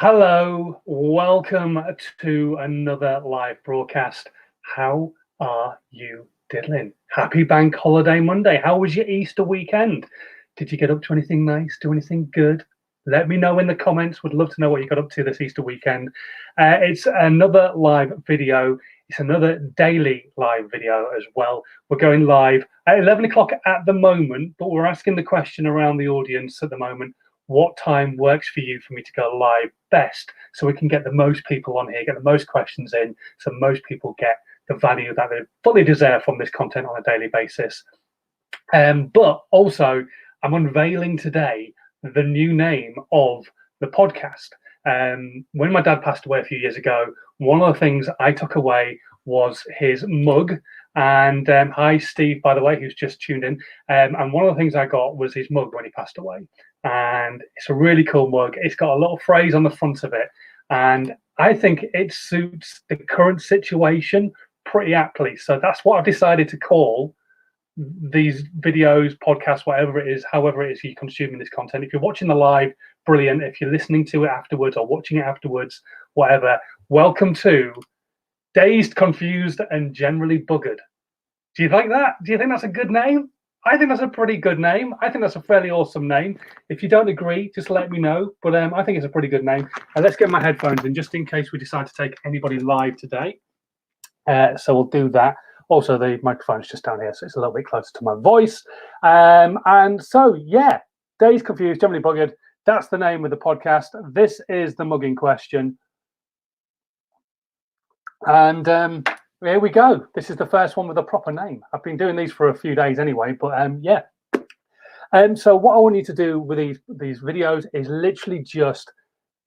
Hello, welcome to another live broadcast. How are you diddling? Happy Bank Holiday Monday. How was your Easter weekend? Did you get up to anything nice? Do anything good? Let me know in the comments. Would love to know what you got up to this Easter weekend. It's another live video. It's another daily live video as well. We're going live at 11 o'clock at the moment, but we're asking the question around the audience at the moment. What time works for you for me to go live best, so we can get the most people on here, get the most questions in, so most people get the value that they fully deserve from this content on a daily basis. But also, I'm unveiling today the new name of the podcast. When my dad passed away a few years ago, one of the things I took away was his mug. And hi, Steve, by the way, who's just tuned in. And one of the things I got was his mug when he passed away. And it's a really cool mug. It's got a little phrase on the front of it. And I think it suits the current situation pretty aptly. So that's what I've decided to call these videos, podcasts, whatever it is, however it is you're consuming this content. If you're watching the live, brilliant. If you're listening to it afterwards or watching it afterwards, whatever, welcome to Dazed, Confused, and Generally Buggered. Do you like that? Do you think that's a good name? I think that's a pretty good name. I think that's a fairly awesome name. If you don't agree, just let me know. But I think it's a pretty good name. Let's get my headphones in just in case we decide to take anybody live today. So we'll do that. Also, the microphone's just down here, so it's a little bit closer to my voice. And so, yeah, Dazed, Confused, Generally Buggered. That's the name of the podcast. This is the mugging question. And here we go. This is the first one with a proper name. I've been doing these for a few days anyway, but yeah. So what I want you to do with these videos is literally just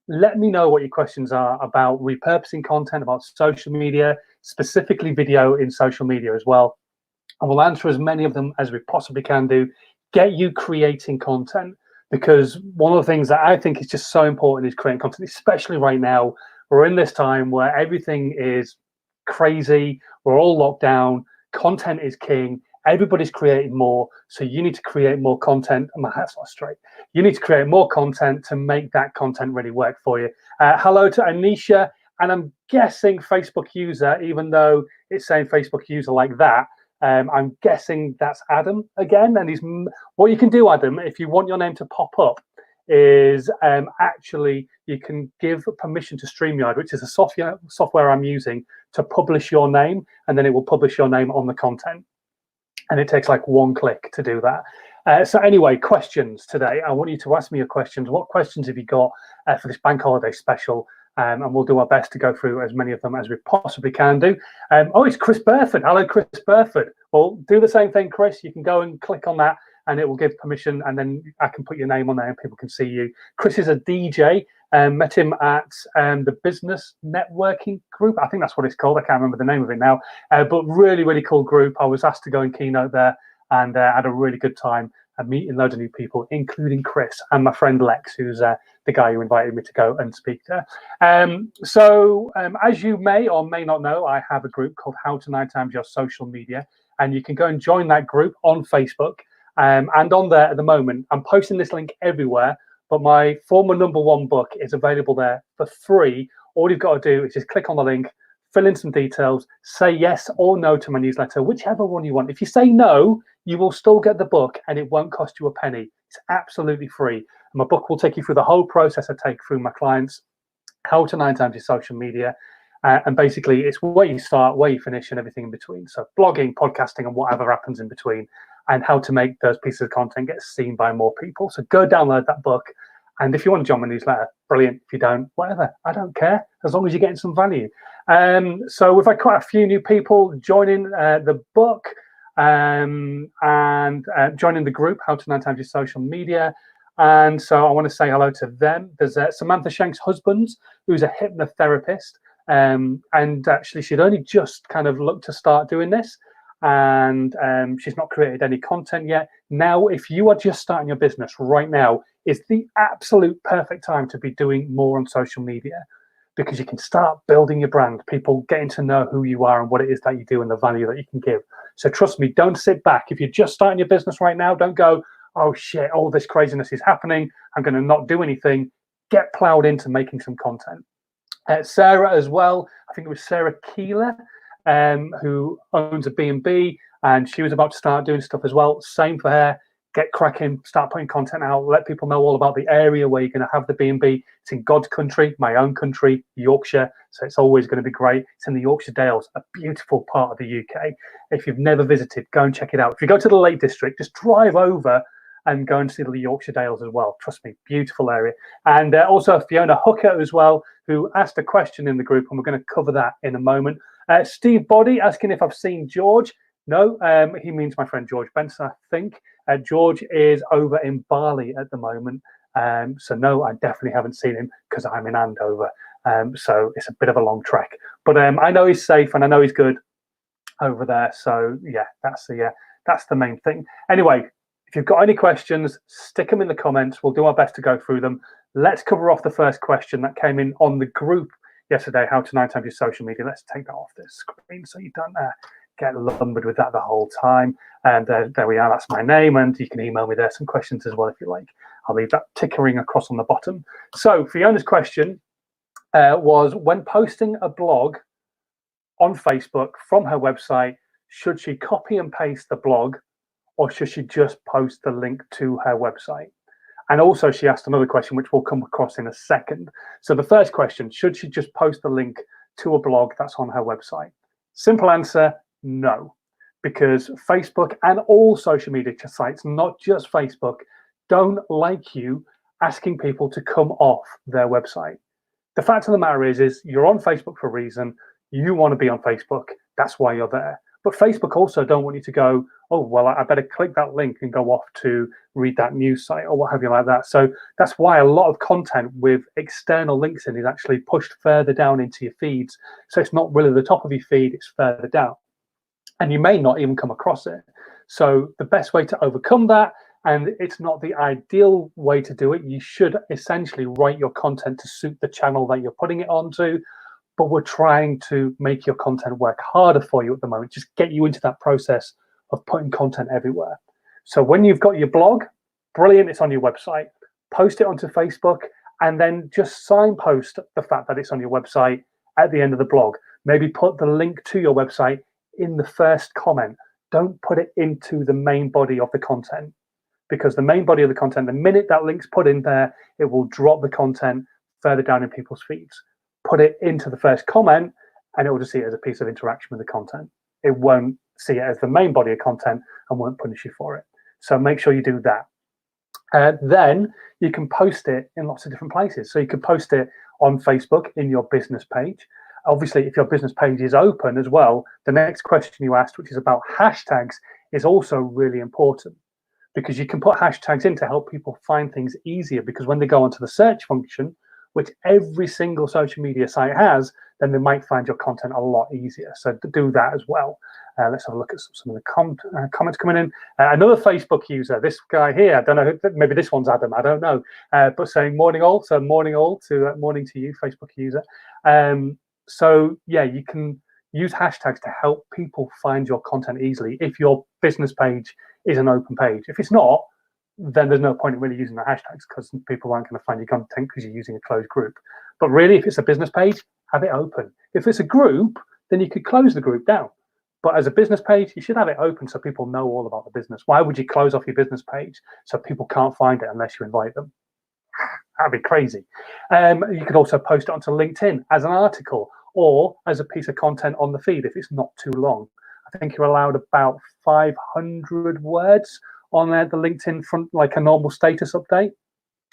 let me know what your questions are about repurposing content, about social media, specifically video in social media as well. And we'll answer as many of them as we possibly can do. Get you creating content, because one of the things that I think is just so important is creating content, especially right now. We're in this time where everything is crazy. We're all locked down. Content is king. Everybody's creating more. So you need to create more content. My hat's not straight. You need to create more content to make that content really work for you. Hello to Anisha. And I'm guessing Facebook user, even though it's saying Facebook user like that, I'm guessing that's Adam again. And what you can do, Adam, if you want your name to pop up, is actually you can give permission to StreamYard, which is a software I'm using to publish your name, and then it will publish your name on the content. And it takes like one click to do that. So anyway, questions today. I want you to ask me your questions. What questions have you got for this bank holiday special? And we'll do our best to go through as many of them as we possibly can do. Oh, it's Chris Burford. Hello, Chris Burford. Well, do the same thing, Chris. You can go and click on that, and it will give permission, and then I can put your name on there and people can see you. Chris is a DJ. Met him at the Business Networking Group. I think that's what it's called. I can't remember the name of it now. But really, really cool group. I was asked to go and keynote there, and had a really good time meeting loads of new people, including Chris and my friend Lex, who's the guy who invited me to go and speak there. So as you may or may not know, I have a group called How to 9 Times Your Social Media, and you can go and join that group on Facebook. And on there at the moment, I'm posting this link everywhere, but my former #1 book is available there for free. All you've got to do is just click on the link, fill in some details, say yes or no to my newsletter, whichever one you want. If you say no, you will still get the book and it won't cost you a penny. It's absolutely free. And my book will take you through the whole process I take through my clients, How to 9 Times Your Social Media. And basically, it's where you start, where you finish, and everything in between. So blogging, podcasting, and whatever happens in between, and how to make those pieces of content get seen by more people. So go download that book. And if you want to join my newsletter, brilliant. If you don't, whatever. I don't care, as long as you're getting some value. So we've had quite a few new people joining the book and joining the group, How to 9 Times Your Social Media. And so I want to say hello to them. There's Samantha Shank's husband, who's a hypnotherapist. And actually, she'd only just kind of looked to start doing this. And she's not created any content yet. Now, if you are just starting your business right now, is the absolute perfect time to be doing more on social media, because you can start building your brand, people getting to know who you are and what it is that you do and the value that you can give. So trust me, don't sit back. If you're just starting your business right now, don't go, oh shit, all this craziness is happening, I'm going to not do anything. get plowed into making some content. Sarah as well, I think it was Sarah Keeler, who owns a B&B, and she was about to start doing stuff as well. Same for her. Get cracking, start putting content out, let people know all about the area where you're going to have the B&B. It's in God's country, my own country, Yorkshire, so it's always going to be great. It's in the Yorkshire Dales, a beautiful part of the UK. If you've never visited, go and check it out. If you go to the Lake District, just drive over and go and see the Yorkshire Dales as well. Trust me, beautiful area. And also Fiona Hooker as well, who asked a question in the group, and we're going to cover that in a moment. Steve Body asking if I've seen George. No, he means my friend George Benson, I think. George is over in Bali at the moment. So no, I definitely haven't seen him because I'm in Andover. So it's a bit of a long trek. But I know he's safe and I know he's good over there. So yeah, that's the main thing. Anyway, if you've got any questions, stick them in the comments. We'll do our best to go through them. Let's cover off the first question that came in on the group yesterday, how to 9 times your social media. Let's take that off the screen so you don't get lumbered with that the whole time. And there we are, that's my name, and you can email me there some questions as well if you like. I'll leave that tickering across on the bottom. So Fiona's question was, when posting a blog on Facebook from her website, should she copy and paste the blog, or should she just post the link to her website? And also she asked another question, which we'll come across in a second. So the first question, should she just post the link to a blog that's on her website? Simple answer, no, because Facebook and all social media sites, not just Facebook, don't like you asking people to come off their website. The fact of the matter is you're on Facebook for a reason. You want to be on Facebook. That's why you're there. But Facebook also don't want you to go, oh, well, I better click that link and go off to read that news site or what have you like that. So that's why a lot of content with external links in is actually pushed further down into your feeds. So it's not really the top of your feed, it's further down. And you may not even come across it. So the best way to overcome that, and it's not the ideal way to do it, you should essentially write your content to suit the channel that you're putting it onto. But we're trying to make your content work harder for you at the moment, just get you into that process of putting content everywhere. So when you've got your blog, brilliant, it's on your website, post it onto Facebook, and then just signpost the fact that it's on your website at the end of the blog. Maybe put the link to your website in the first comment. Don't put it into the main body of the content, because the main body of the content, the minute that link's put in there, it will drop the content further down in people's feeds. Put it into the first comment and it will just see it as a piece of interaction with the content. It won't see it as the main body of content and won't punish you for it. So make sure you do that. Then you can post it in lots of different places. So you can post it on Facebook in your business page. Obviously, if your business page is open as well, the next question you asked, which is about hashtags, is also really important, because you can put hashtags in to help people find things easier, because when they go onto the search function, which every single social media site has, then they might find your content a lot easier. So do that as well. Let's have a look at some of the comments coming in. Another Facebook user, this guy here, I don't know, maybe this one's Adam, I don't know, but saying morning all, so morning all to morning to you, Facebook user. So yeah, you can use hashtags to help people find your content easily if your business page is an open page. If it's not, then there's no point in really using the hashtags, because people aren't going to find your content because you're using a closed group. But really, if it's a business page, have it open. If it's a group, then you could close the group down. But as a business page, you should have it open so people know all about the business. Why would you close off your business page so people can't find it unless you invite them? That'd be crazy. You could also post it onto LinkedIn as an article or as a piece of content on the feed if it's not too long. I think you're allowed about 500 words on there, the LinkedIn front, like a normal status update.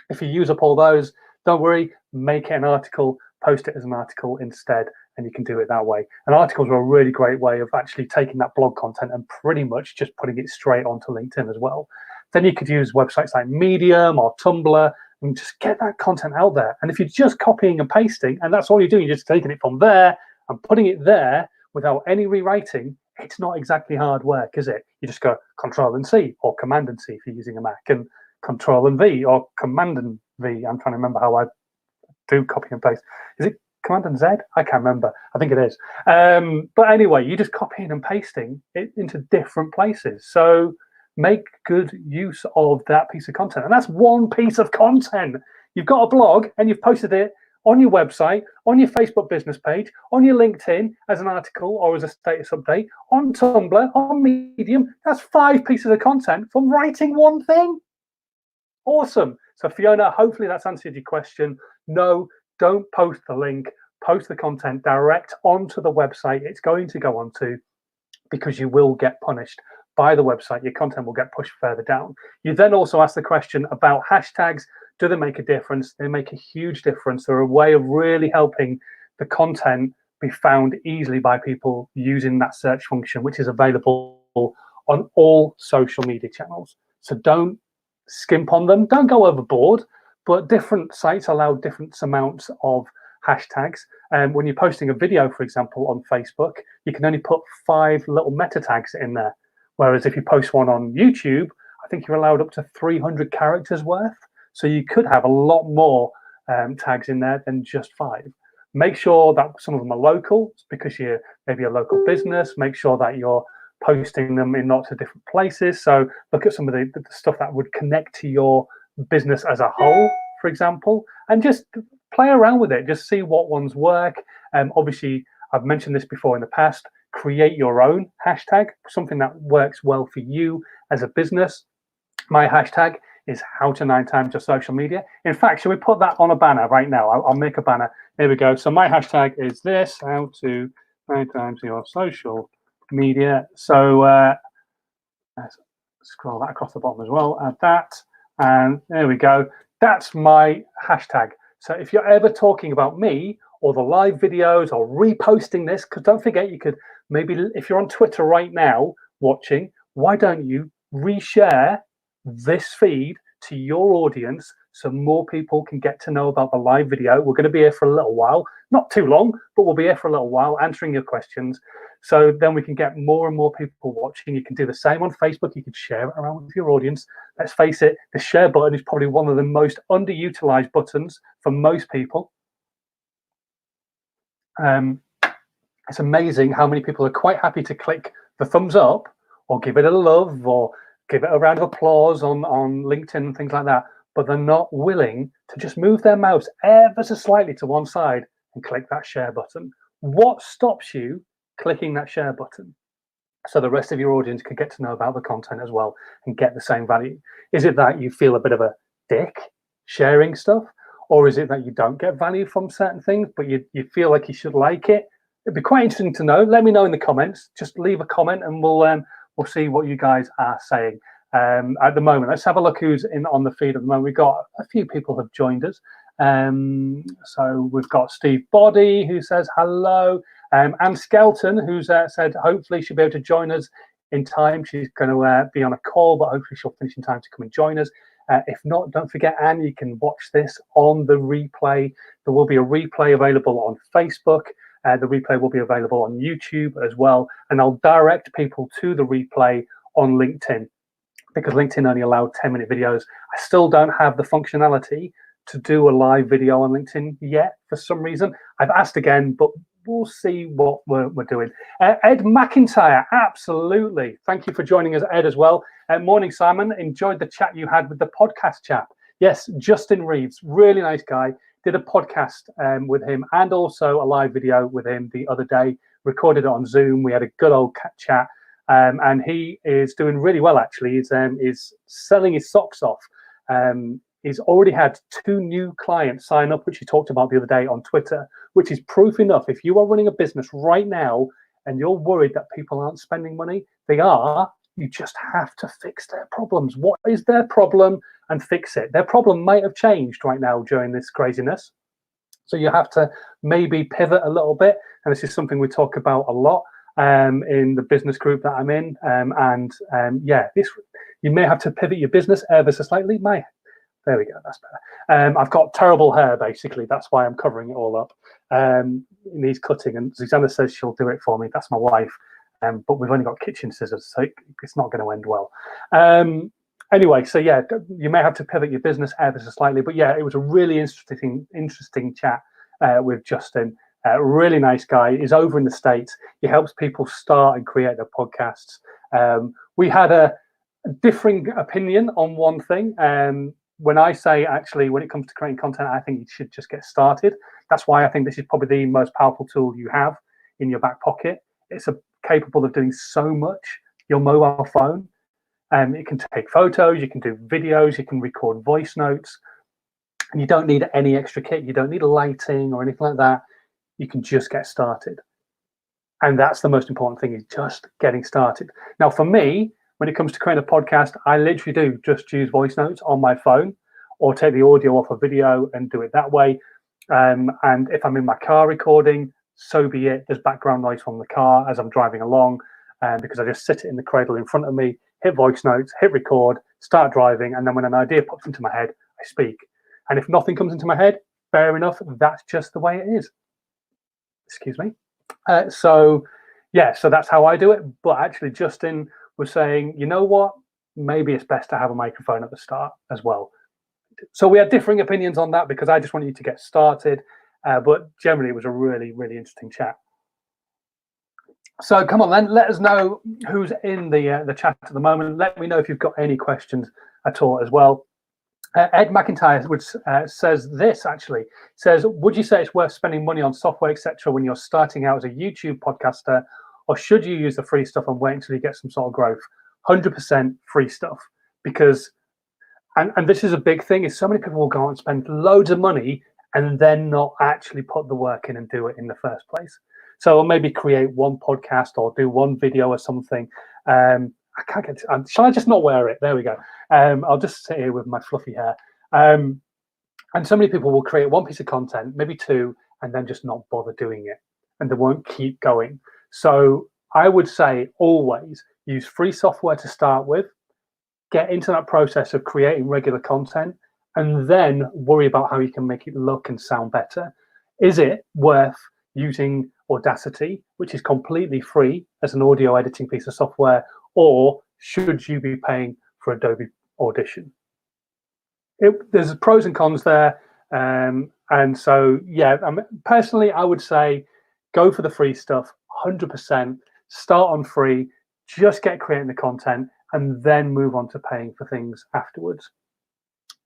If you use up all those, don't worry, make it an article, post it as an article instead, and you can do it that way. And articles are a really great way of actually taking that blog content and pretty much just putting it straight onto LinkedIn as well. Then you could use websites like Medium or Tumblr and just get that content out there. And if you're just copying and pasting, and that's all you're doing, you're just taking it from there and putting it there without any rewriting, it's not exactly hard work, is it? You just go Control and C or Command and C if you're using a Mac, and Control and V or Command and V. I'm trying to remember how I do copy and paste. Is it Command and Z? I can't remember. I think it is. But anyway, you're just copying and pasting it into different places. So make good use of that piece of content. And that's one piece of content. You've got a blog and you've posted it on your website, on your Facebook business page, on your LinkedIn as an article or as a status update, on Tumblr, on Medium. That's 5 pieces of content from writing one thing. Awesome. So Fiona, hopefully that's answered your question. No, don't post the link. Post the content direct onto the website it's going to go onto, because you will get punished by the website. Your content will get pushed further down. You then also ask the question about hashtags. Do they make a difference? They make a huge difference. They're a way of really helping the content be found easily by people using that search function, which is available on all social media channels. So don't skimp on them. Don't go overboard, but different sites allow different amounts of hashtags. And when you're posting a video, for example, on Facebook, you can only put 5 little meta tags in there. Whereas if you post one on YouTube, I think you're allowed up to 300 characters worth. So you could have a lot more tags in there than just 5. Make sure that some of them are local, because you're maybe a local business. Make sure that you're posting them in lots of different places. So look at some of the stuff that would connect to your business as a whole, for example, and just play around with it. Just see what ones work. Obviously, I've mentioned this before in the past. Create your own hashtag, something that works well for you as a business. My hashtag is how to 9 times your social media. In fact, should we put that on a banner right now? I'll make a banner. There we go. So my hashtag is this, how to 9 times your social media. So let's scroll that across the bottom as well. Add that. And there we go. That's my hashtag. So if you're ever talking about me or the live videos or reposting this, because don't forget, you could maybe, if you're on Twitter right now watching, why don't you reshare this feed to your audience so more people can get to know about the live video. We're going to be here for a little while, not too long, but we'll be here for a little while answering your questions. So then we can get more and more people watching. You can do the same on Facebook. You can share it around with your audience. Let's face it, the share button is probably one of the most underutilized buttons for most people. It's amazing how many people are quite happy to click the thumbs up or give it a love or give it a round of applause on LinkedIn and things like that, but they're not willing to just move their mouse ever so slightly to one side and click that share button. What stops you clicking that share button so the rest of your audience can get to know about the content as well and get the same value? Is it that you feel a bit of a dick sharing stuff? Or is it that you don't get value from certain things, but you feel like you should like it? It'd be quite interesting to know. Let me know in the comments. Just leave a comment and we'll see what you guys are saying at the moment. Let's have a look who's on the feed at the moment. We've got a few people have joined us. So we've got Steve Body who says hello. Anne Skelton who's said hopefully she'll be able to join us in time. She's going to be on a call, but hopefully she'll finish in time to come and join us. If not, don't forget, Anne, you can watch this on the replay. There will be a replay available on Facebook. The replay will be available on YouTube as well. And I'll direct people to the replay on LinkedIn, because LinkedIn only allowed 10-minute videos. I still don't have the functionality to do a live video on LinkedIn yet for some reason. I've asked again, but we'll see what we're doing. Ed McIntyre, absolutely. Thank you for joining us, Ed, as well. Morning, Simon. Enjoyed the chat you had with the podcast chap. Yes, Justin Reeves, really nice guy. Did a podcast with him and also a live video with him the other day. Recorded it on Zoom. We had a good old chat. And he is doing really well, actually. He's selling his socks off. He's already had 2 new clients sign up, which he talked about the other day on Twitter, which is proof enough. If you are running a business right now and you're worried that people aren't spending money, they are. You just have to fix their problems. What is their problem? And fix it. Their problem might have changed right now during this craziness. So you have to maybe pivot a little bit. And this is something we talk about a lot in the business group that I'm in. Yeah, you may have to pivot your business ever so slightly. There we go, that's better. I've got terrible hair, basically. That's why I'm covering it all up. It needs cutting, and Susanna says she'll do it for me. That's my wife. But we've only got kitchen scissors, so it's not going to end well. Anyway, so yeah, you may have to pivot your business ever so slightly. But yeah, it was a really interesting chat with Justin. Really nice guy. He's over in the States. He helps people start and create their podcasts. We had a differing opinion on one thing. when I say actually, when it comes to creating content, I think you should just get started. That's why I think this is probably the most powerful tool you have in your back pocket. It's capable of doing so much. Your mobile phone, it can take photos, you can do videos, you can record voice notes, and you don't need any extra kit. You don't need lighting or anything like that. You can just get started. And that's the most important thing, is just getting started. Now, for me, when it comes to creating a podcast, I literally do just use voice notes on my phone, or take the audio off a video and do it that way. And if I'm in my car recording, so be it. There's background noise from the car as I'm driving along, because I just sit it in the cradle in front of me, hit voice notes, hit record, start driving, and then when an idea pops into my head, I speak. And if nothing comes into my head, fair enough, that's just the way it is. Excuse me. So that's how I do it. But actually, Justin was saying, you know what, maybe it's best to have a microphone at the start as well. So we had differing opinions on that, because I just wanted you to get started. But generally, it was a really, really interesting chat. So come on, then, let us know who's in the chat at the moment. Let me know if you've got any questions at all as well. Ed McIntyre, which says this, actually says, would you say it's worth spending money on software, etc., when you're starting out as a YouTube podcaster, or should you use the free stuff and wait until you get some sort of growth? 100% free stuff, because and this is a big thing, is so many people will go out and spend loads of money and then not actually put the work in and do it in the first place. So I'll maybe create one podcast or do one video or something. I can't get to, shall I just not wear it? There we go. I'll just sit here with my fluffy hair. And so many people will create one piece of content, maybe two, and then just not bother doing it, and they won't keep going. So I would say always use free software to start with, get into that process of creating regular content, and then worry about how you can make it look and sound better. Is it worth using Audacity, which is completely free as an audio editing piece of software, or should you be paying for Adobe Audition? There's pros and cons there. And so, personally, I would say go for the free stuff, 100%. Start on free, just get creating the content, and then move on to paying for things afterwards.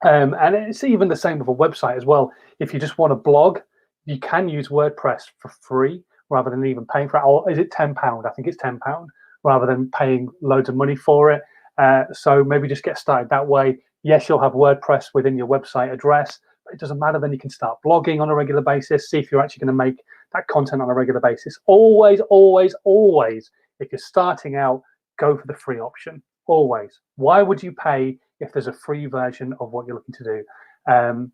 And it's even the same with a website as well. If you just want to blog, you can use WordPress for free rather than even paying for it. Or is it £10? I think it's £10, rather than paying loads of money for it. So maybe just get started that way. Yes, you'll have WordPress within your website address, but it doesn't matter. Then you can start blogging on a regular basis. See if you're actually going to make that content on a regular basis. Always, always, always, if you're starting out, go for the free option. Always. Why would you pay if there's a free version of what you're looking to do?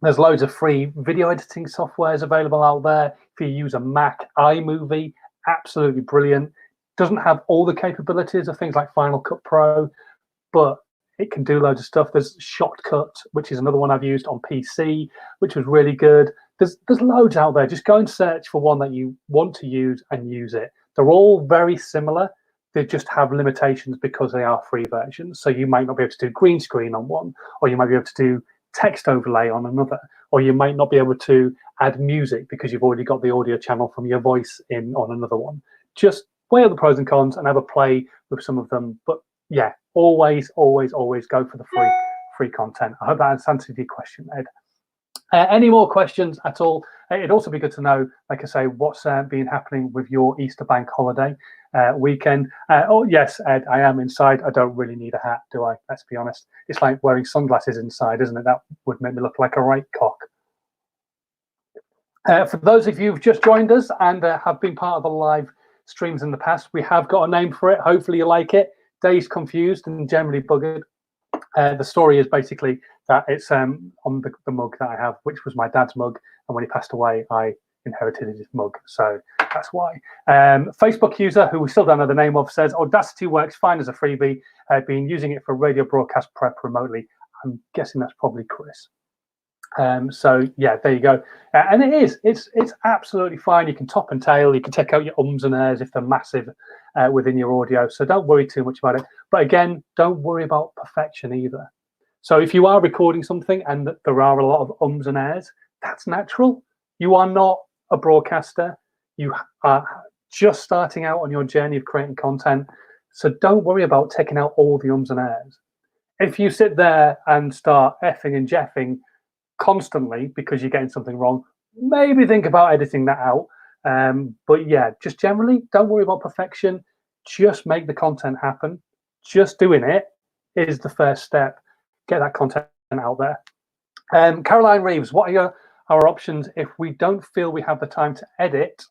There's loads of free video editing softwares available out there. If you use a Mac, iMovie, absolutely brilliant. Doesn't have all the capabilities of things like Final Cut Pro, but it can do loads of stuff. There's Shotcut, which is another one I've used on PC, which was really good. There's loads out there. Just go and search for one that you want to use and use it. They're all very similar. They just have limitations because they are free versions. So you might not be able to do green screen on one, or you might be able to do text overlay on another, or you might not be able to add music because you've already got the audio channel from your voice in on another one. Just weigh up the pros and cons and have a play with some of them. But yeah, always, always, always go for the free content. I hope that answered your question, Ed. Any more questions at all? It'd also be good to know, like I say, what's been happening with your Easter bank holiday weekend. Oh yes, Ed, I am inside. I don't really need a hat, do I? Let's be honest. It's like wearing sunglasses inside, isn't it? That would make me look like a right cock. For those of you who've just joined us and have been part of the live streams in the past, we have got a name for it. Hopefully you like it. Dazed, Confused, and Generally Buggered. The story is basically that it's on the mug that I have, which was my dad's mug, and when he passed away, I inherited his mug, so that's why. Facebook user, who we still don't know the name of, says Audacity works fine as a freebie. I've been using it for radio broadcast prep remotely. I'm guessing that's probably Chris. So yeah, there you go. And it's absolutely fine. You can top and tail. You can take out your ums and ahs if they're massive within your audio. So don't worry too much about it. But again, don't worry about perfection either. So if you are recording something and there are a lot of ums and ahs, that's natural. You are not a broadcaster. You are just starting out on your journey of creating content. So don't worry about taking out all the ums and ahs. if you sit there and start effing and jeffing constantly because you're getting something wrong, maybe think about editing that out. But yeah, just generally, don't worry about perfection. Just make the content happen. Just doing it is the first step. Get that content out there. Caroline Reeves, what are our options if we don't feel we have the time to edit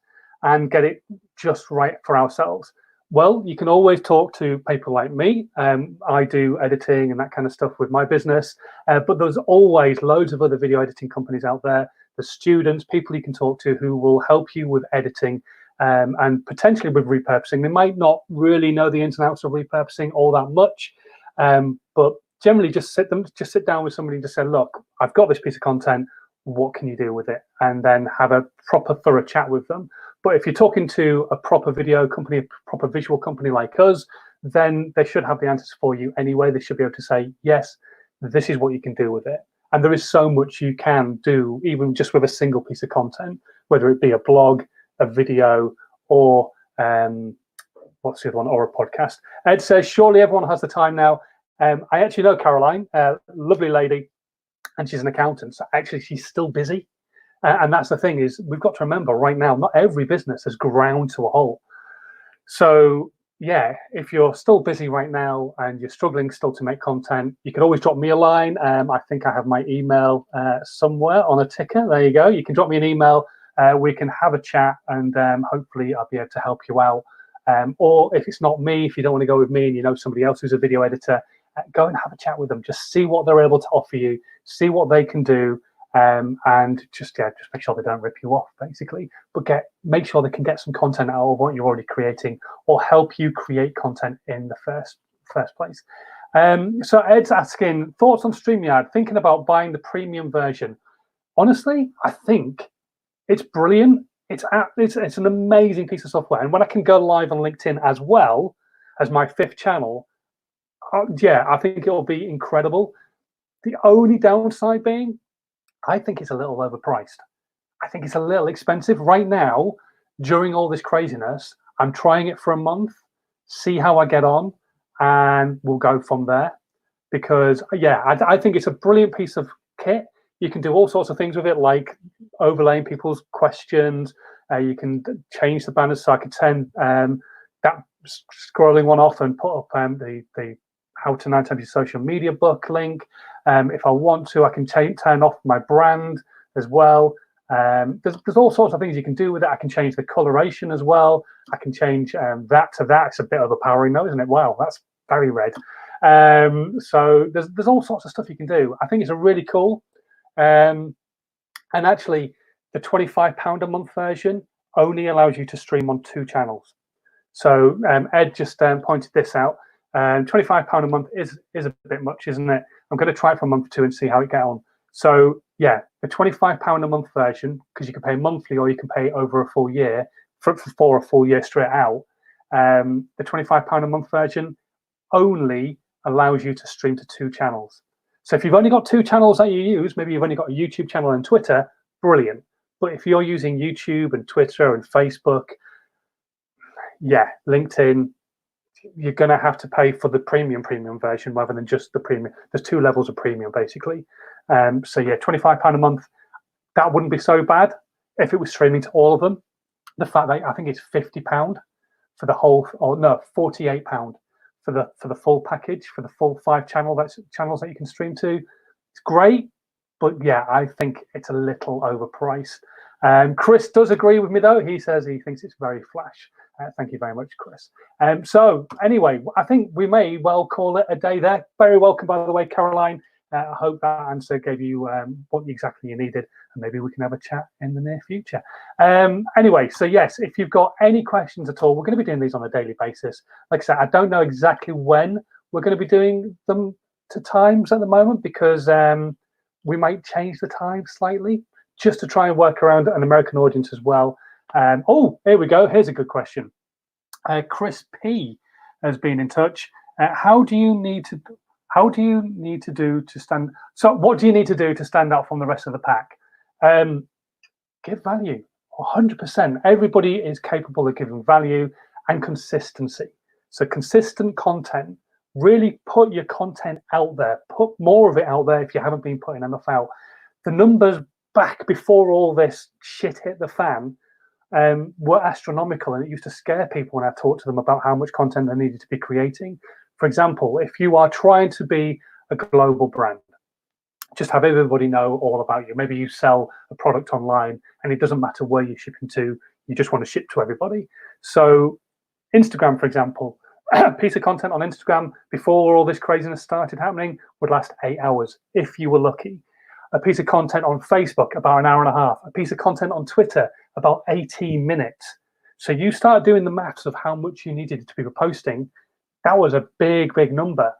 and get it just right for ourselves? Well, you can always talk to people like me. I do editing and that kind of stuff with my business, but there's always loads of other video editing companies out there. The students, people you can talk to who will help you with editing and potentially with repurposing. They might not really know the ins and outs of repurposing all that much, but generally just sit down with somebody and just say, look, I've got this piece of content. What can you do with it? And then have a proper thorough chat with them. But if you're talking to a proper video company, a proper visual company like us, then they should have the answers for you anyway. They should be able to say, yes, this is what you can do with it. And there is so much you can do, even just with a single piece of content, whether it be a blog, a video, or what's the other one, or a podcast. Ed says, surely everyone has the time now. I actually know Caroline, lovely lady, and she's an accountant. So actually, she's still busy. And that's the thing is, we've got to remember right now, not every business has ground to a halt. So yeah, if you're still busy right now and you're struggling still to make content, you can always drop me a line. I think I have my email somewhere on a ticker. There you go. You can drop me an email. We can have a chat, and hopefully I'll be able to help you out. Or if it's not me, if you don't want to go with me and you know somebody else who's a video editor, go and have a chat with them. Just see what they're able to offer you, see what they can do, and just make sure they don't rip you off, basically. But make sure they can get some content out of what you're already creating, or help you create content in the first place. So Ed's asking, thoughts on StreamYard, thinking about buying the premium version. Honestly, I think it's brilliant. It's an amazing piece of software. And when I can go live on LinkedIn as well as my 5th channel, yeah, I think it'll be incredible. The only downside being, I think it's a little overpriced. I think it's a little expensive right now. During all this craziness, I'm trying it for a month, see how I get on, and we'll go from there. Because yeah, I think it's a brilliant piece of kit. You can do all sorts of things with it, like overlaying people's questions. You can change the banners, so I could turn that scrolling one off and put up the how to 9 times your social media book link. If I want to, I can turn off my brand as well. There's all sorts of things you can do with it. I can change the coloration as well. I can change that to that. It's a bit overpowering though, isn't it? Wow, that's very red. So there's all sorts of stuff you can do. I think it's a really cool. And actually, the £25 a month version only allows you to stream on 2 channels. So Ed just pointed this out. £25 a month is a bit much, isn't it? I'm going to try it for a month or 2 and see how it gets on. So yeah, the £25 a month version, because you can pay monthly or you can pay over a full year for a full year straight out. The £25 a month version only allows you to stream to 2 channels. So if you've only got 2 channels that you use, maybe you've only got a YouTube channel and Twitter, brilliant. But if you're using YouTube and Twitter and Facebook, yeah, LinkedIn, you're going to have to pay for the premium version rather than just the premium. There's 2 levels of premium, basically. So yeah, £25 a month, that wouldn't be so bad if it was streaming to all of them. The fact that I think it's £50 for the whole, or no, £48 for the full package, for the full 5 channels that you can stream to. It's great, but yeah, I think it's a little overpriced. Chris does agree with me though. He says he thinks it's very flash. Thank you very much, Chris. So anyway, I think we may well call it a day there. Very welcome, by the way, Caroline. I hope that answer gave you what exactly you needed, and maybe we can have a chat in the near future. Anyway, so yes, if you've got any questions at all, we're going to be doing these on a daily basis. Like I said, I don't know exactly when we're going to be doing them to times at the moment, because we might change the time slightly just to try and work around an American audience as well. Oh, here we go. Here's a good question. Chris P has been in touch. What do you need to do to stand out from the rest of the pack? Give value, 100%. Everybody is capable of giving value, and consistency. So consistent content Really put your content out there. Put more of it out there if you haven't been putting enough out. The numbers back before all this shit hit the fan were astronomical, and it used to scare people when I talked to them about how much content they needed to be creating. For example, if you are trying to be a global brand, just have everybody know all about you. Maybe you sell a product online and it doesn't matter where you're shipping to, you just want to ship to everybody. So Instagram, for example, a piece of content on Instagram before all this craziness started happening would last 8 hours if you were lucky. A piece of content on Facebook, about an hour and a half. A piece of content on Twitter, about 18 minutes. So you start doing the maths of how much you needed to be posting. That was a big, big number.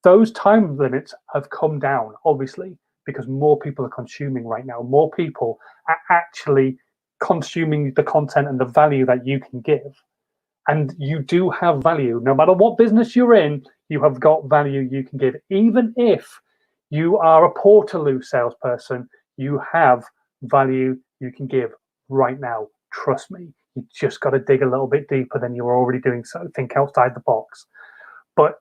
Those time limits have come down, obviously, because more people are consuming right now. More people are actually consuming the content and the value that you can give. And you do have value. No matter what business you're in, you have got value you can give. Even if you are a Portaloo salesperson, you have value you can give right now. Trust me. You just got to dig a little bit deeper than you're already doing so. Think outside the box. But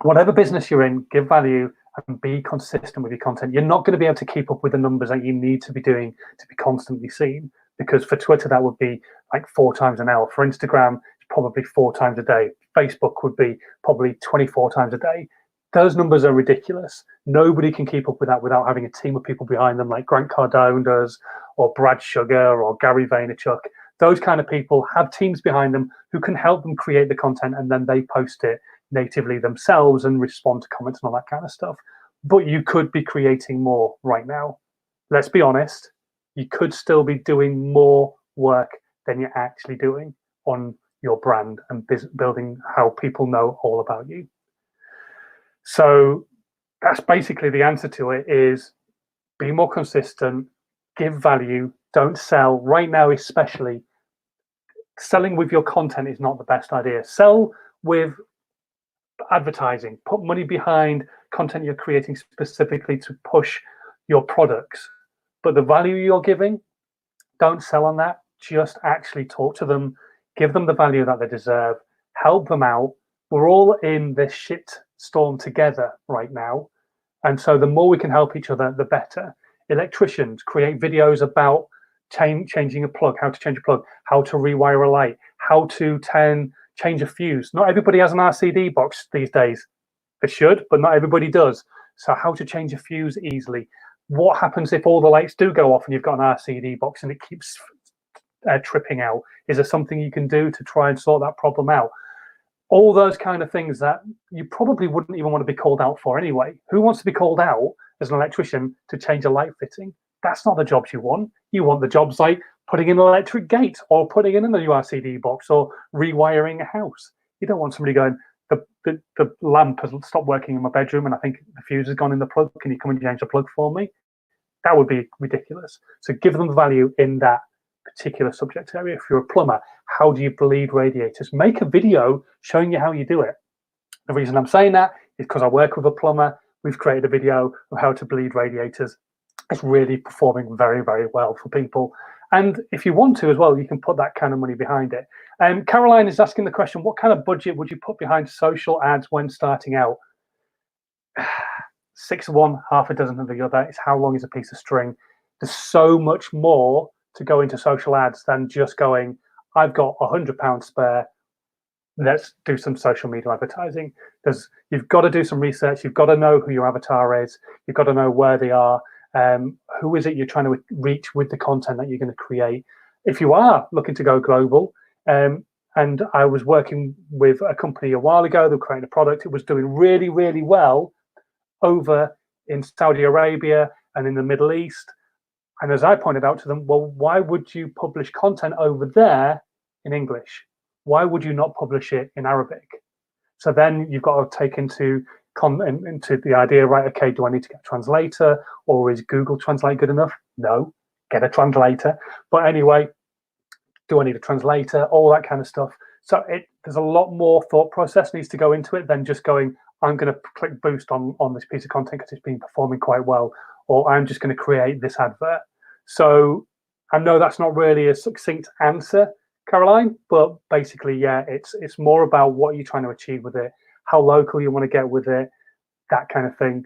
whatever business you're in, give value and be consistent with your content. You're not going to be able to keep up with the numbers that you need to be doing to be constantly seen. Because for Twitter, that would be like 4 times an hour. For Instagram, it's probably 4 times a day. Facebook would be probably 24 times a day. Those numbers are ridiculous. Nobody can keep up with that without having a team of people behind them like Grant Cardone does, or Brad Sugar, or Gary Vaynerchuk. Those kind of people have teams behind them who can help them create the content, and then they post it natively themselves and respond to comments and all that kind of stuff. But you could be creating more right now. Let's be honest. You could still be doing more work than you're actually doing on your brand and building how people know all about you. So that's basically the answer to it, is be more consistent, give value, don't sell. Right now, especially, selling with your content is not the best idea. Sell with advertising. Put money behind content you're creating specifically to push your products. But the value you're giving, don't sell on that. Just actually talk to them, give them the value that they deserve, help them out. We're all in this shit storm together right now. And so the more we can help each other, the better. Electricians create videos about changing a plug, how to change a plug, how to rewire a light, how to change a fuse. Not everybody has an RCD box these days. They should, but not everybody does. So how to change a fuse easily. What happens if all the lights do go off and you've got an RCD box and it keeps tripping out? Is there something you can do to try and sort that problem out? All those kind of things that you probably wouldn't even want to be called out for anyway. Who wants to be called out as an electrician to change a light fitting? That's not the jobs you want. You want the jobs like putting in an electric gate or putting in a new RCD box or rewiring a house. You don't want somebody going, the lamp has stopped working in my bedroom and I think the fuse has gone in the plug. Can you come and change the plug for me? That would be ridiculous. So give them value in that particular subject area. If you're a plumber, how do you bleed radiators? Make a video showing you how you do it. The reason I'm saying that is because I work with a plumber. We've created a video of how to bleed radiators. It's really performing very, very well for people. And if you want to as well, you can put that kind of money behind it. Caroline is asking the question, what kind of budget would you put behind social ads when starting out? 6 of one, half a dozen of the other. It's how long is a piece of string. There's so much more to go into social ads than just going, I've got £100 spare, let's do some social media advertising. You've got to do some research. You've got to know who your avatar is. You've got to know where they are. Who is it you're trying to reach with the content that you're going to create? If you are looking to go global, and I was working with a company a while ago, they were creating a product. It was doing really, really well over in Saudi Arabia and in the Middle East. And as I pointed out to them, well, why would you publish content over there in English? Why would you not publish it in Arabic? So then you've got to take into the idea, right, okay, do I need to get a translator, or is Google Translate good enough? No, get a translator. But anyway, do I need a translator? All that kind of stuff. So there's a lot more thought process needs to go into it than just going, I'm going to click boost on this piece of content because it's been performing quite well, or I'm just going to create this advert. So I know that's not really a succinct answer, Caroline, but basically, yeah, it's more about what you're trying to achieve with it, how local you want to get with it, that kind of thing.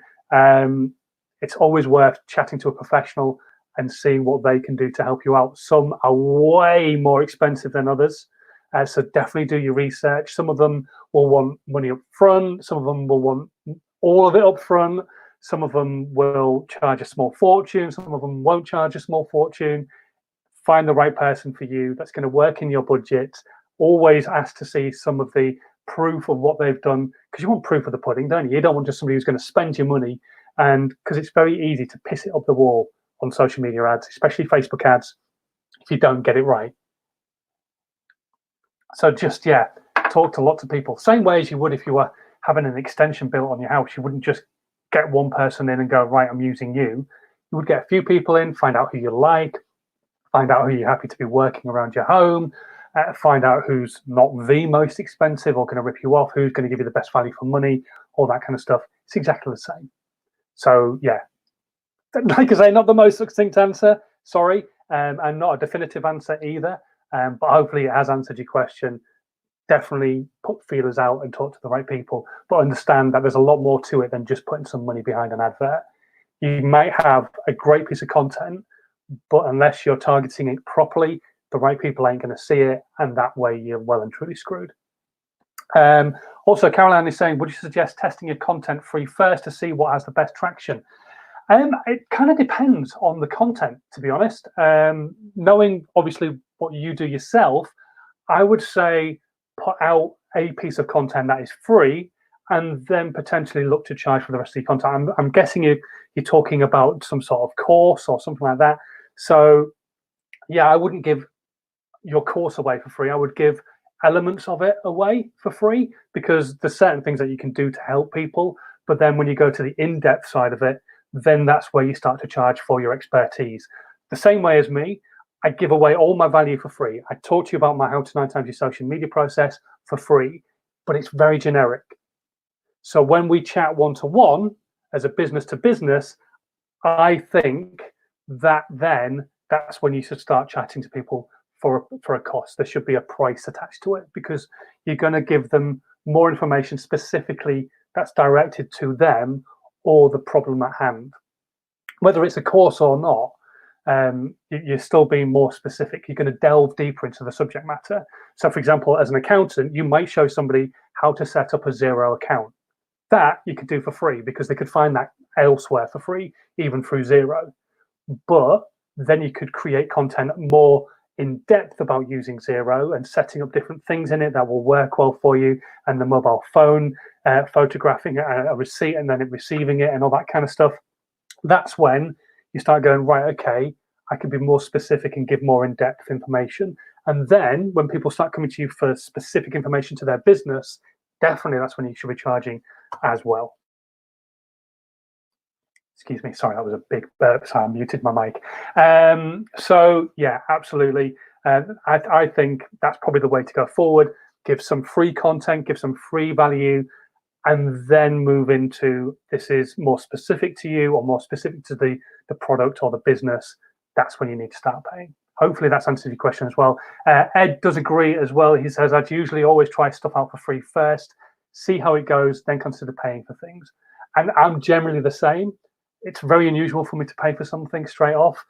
It's always worth chatting to a professional and seeing what they can do to help you out. Some are way more expensive than others. So definitely do your research. Some of them will want money up front. Some of them will want all of it up front. Some of them will charge a small fortune. Some of them won't charge a small fortune. Find the right person for you that's going to work in your budget. Always ask to see some of the proof of what they've done, because you want proof of the pudding, don't you? You don't want just somebody who's going to spend your money, and because it's very easy to piss it up the wall on social media ads, especially Facebook ads, if you don't get it right. So just, yeah, talk to lots of people. Same way as you would if you were having an extension built on your house. You wouldn't just get one person in and go, right, I'm using you. You would get a few people in, find out who you like, find out who you're happy to be working around your home, find out who's not the most expensive or going to rip you off, who's going to give you the best value for money, all that kind of stuff. It's exactly the same. So, yeah, like I say, not the most succinct answer, sorry, and not a definitive answer either. But hopefully it has answered your question. Definitely put feelers out and talk to the right people, but understand that there's a lot more to it than just putting some money behind an advert. You might have a great piece of content, but unless you're targeting it properly, the right people ain't going to see it, and that way you're well and truly screwed. Also, Caroline is saying, would you suggest testing your content free first to see what has the best traction? It kind of depends on the content, to be honest. Knowing obviously what you do yourself, I would say put out a piece of content that is free and then potentially look to charge for the rest of the content. I'm guessing you're talking about some sort of course or something like that. So yeah, I wouldn't give your course away for free. I would give elements of it away for free, because there's certain things that you can do to help people. But then when you go to the in-depth side of it, then that's where you start to charge for your expertise. The same way as me, I give away all my value for free. I talk to you about my How to 9 Times Your Social Media process for free, but it's very generic. So when we chat one-to-one as a business to business, I think that then that's when you should start chatting to people for a cost. There should be a price attached to it, because you're going to give them more information specifically that's directed to them or the problem at hand. Whether it's a course or not, you're still being more specific. You're going to delve deeper into the subject matter. So, for example, as an accountant, you might show somebody how to set up a Xero account. That you could do for free, because they could find that elsewhere for free, even through Xero. But then you could create content more in depth about using Xero and setting up different things in it that will work well for you, and the mobile phone, photographing a receipt and then receiving it and all that kind of stuff. That's when you start going, right, okay, I can be more specific and give more in-depth information. And then when people start coming to you for specific information to their business, definitely that's when you should be charging as well. Excuse me, sorry, that was a big burp, so I muted my mic. So yeah, absolutely. I think that's probably the way to go forward. Give some free content, give some free value, and then move into, this is more specific to you or more specific to the product or the business. That's when you need to start paying. Hopefully that's answered your question as well. Ed does agree as well. He says, I'd usually always try stuff out for free first, see how it goes, then consider paying for things. And I'm generally the same. It's very unusual for me to pay for something straight off.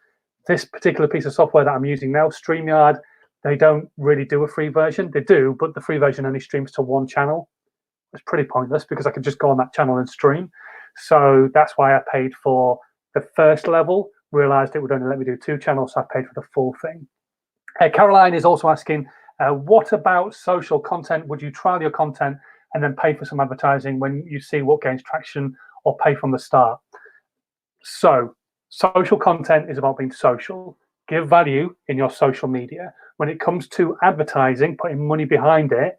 This particular piece of software that I'm using now, StreamYard, they don't really do a free version. They do, but the free version only streams to one channel. It's pretty pointless, because I could just go on that channel and stream. So that's why I paid for the first level, realized it would only let me do 2 channels, so I paid for the full thing. Caroline is also asking, what about social content? Would you trial your content and then pay for some advertising when you see what gains traction, or pay from the start? So social content is about being social. Give value in your social media. When it comes to advertising, putting money behind it,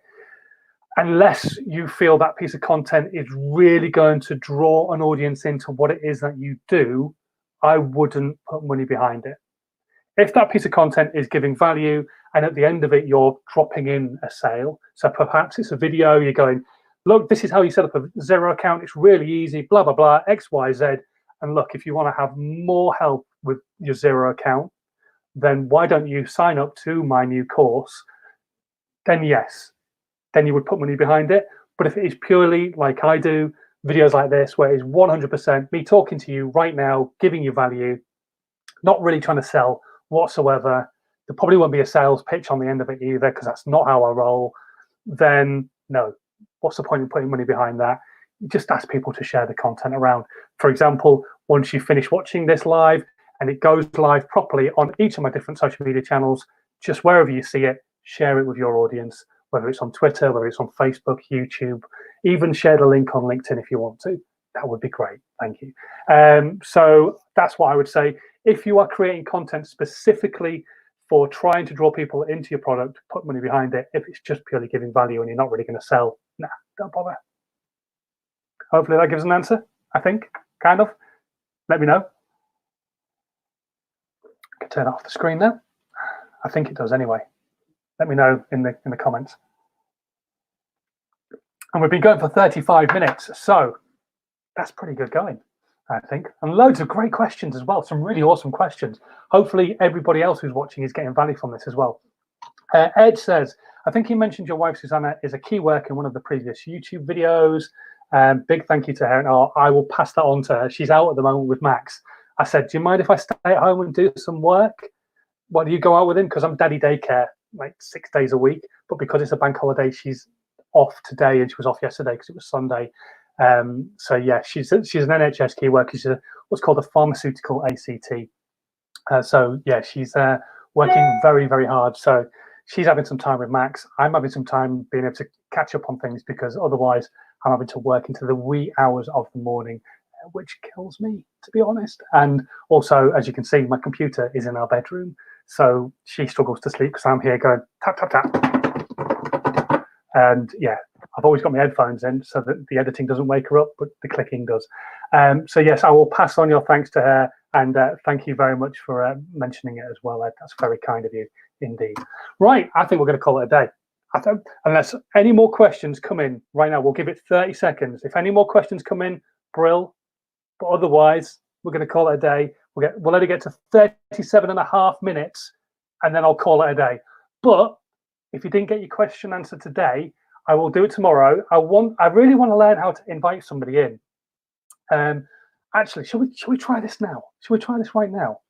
unless you feel that piece of content is really going to draw an audience into what it is that you do, I wouldn't put money behind it. If that piece of content is giving value and at the end of it, you're dropping in a sale, so perhaps it's a video, you're going, look, this is how you set up a Xero account. It's really easy, blah, blah, blah, X, Y, Z. And look, if you want to have more help with your Xero account, then why don't you sign up to my new course? Then yes, then you would put money behind it. But if it is purely like I do, videos like this, where it's 100% me talking to you right now, giving you value, not really trying to sell whatsoever, there probably won't be a sales pitch on the end of it either, because that's not how I roll, then no. What's the point in putting money behind that? You just ask people to share the content around. For example, once you finish watching this live and it goes live properly on each of my different social media channels, just wherever you see it, share it with your audience, whether it's on Twitter, whether it's on Facebook, YouTube, even share the link on LinkedIn if you want to. That would be great. Thank you. So that's what I would say. If you are creating content specifically for trying to draw people into your product, put money behind it. If it's just purely giving value and you're not really going to sell, nah, don't bother. Hopefully that gives an answer, I think, kind of. Let me know. I can turn it off the screen now. I think it does anyway. Let me know in the comments. And we've been going for 35 minutes, so that's pretty good going, I think. And loads of great questions as well, some really awesome questions. Hopefully everybody else who's watching is getting value from this as well. Ed says, I think you mentioned your wife, Susanna, is a key worker in one of the previous YouTube videos. Big thank you to her, and I will pass that on to her. She's out at the moment with Max. I said, do you mind if I stay at home and do some work? What, do you go out with him? Because I'm daddy daycare like 6 days a week, but because it's a bank holiday, she's off today and she was off yesterday because it was Sunday. So yeah, she's an NHS key worker. She's what's called a pharmaceutical ACT. So yeah, she's working very, very hard. So she's having some time with Max. I'm having some time being able to catch up on things, because otherwise I'm having to work into the wee hours of the morning, which kills me, to be honest. And also, as you can see, my computer is in our bedroom, so she struggles to sleep because I'm here going tap, tap, tap. And yeah, I've always got my headphones in so that the editing doesn't wake her up, but the clicking does. So yes, I will pass on your thanks to her, and thank you very much for mentioning it as well, Ed. That's very kind of you indeed. Right, I think we're going to call it a day. Unless any more questions come in right now, we'll give it 30 seconds. If any more questions come in, brill. But otherwise, we're going to call it a day. We'll let it get to 37.5 minutes, and then I'll call it a day. But if you didn't get your question answered today, I will do it tomorrow. I really want to learn how to invite somebody in. Actually, should we try this now? Should we try this right now?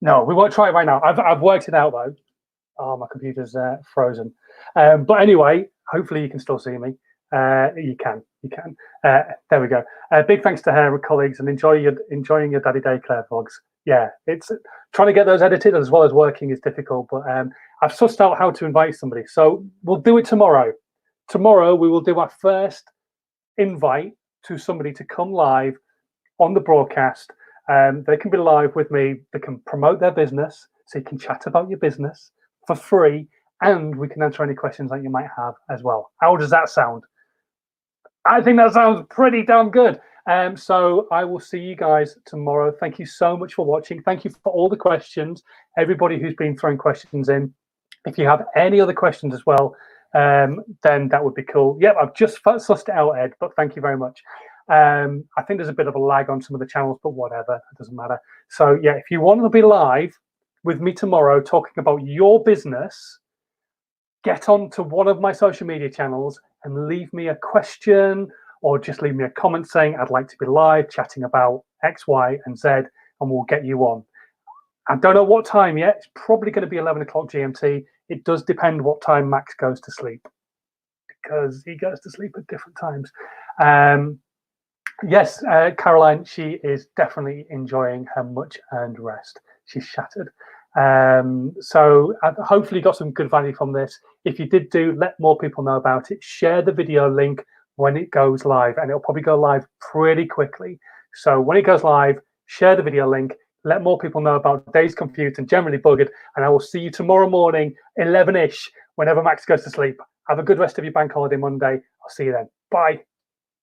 No, we won't try it right now. I've worked it out though. Oh, my computer's frozen. But anyway, hopefully you can still see me. You can. There we go. Big thanks to her colleagues, and enjoying your Daddy Daycare vlogs. Yeah, it's trying to get those edited as well as working is difficult, but I've sussed out how to invite somebody. So we'll do it tomorrow. Tomorrow we will do our first invite to somebody to come live on the broadcast. They can be live with me. They can promote their business, so you can chat about your business for free, and we can answer any questions that you might have as well. How does that sound? I think that sounds pretty damn good. So I will see you guys tomorrow. Thank you so much for watching. Thank you for all the questions, everybody who's been throwing questions in. If you have any other questions as well, then that would be cool. Yep, I've just sussed it out, Ed, but thank you very much. I think there's a bit of a lag on some of the channels, but whatever, it doesn't matter. So yeah, if you want to be live with me tomorrow talking about your business, get on to one of my social media channels and leave me a question, or just leave me a comment saying I'd like to be live chatting about X, Y, and Z, and we'll get you on. I don't know what time yet. It's probably going to be 11 o'clock GMT. It does depend what time Max goes to sleep, because he goes to sleep at different times. Yes, Caroline, she is definitely enjoying her much-earned rest. She's shattered. So hopefully you got some good value from this. If you did, let more people know about it. Share the video link when it goes live, and it'll probably go live pretty quickly. So when it goes live, share the video link, let more people know about Days Confused and Generally Buggered, and I will see you tomorrow morning, 11-ish, whenever Max goes to sleep. Have a good rest of your bank holiday Monday. I'll see you then. Bye.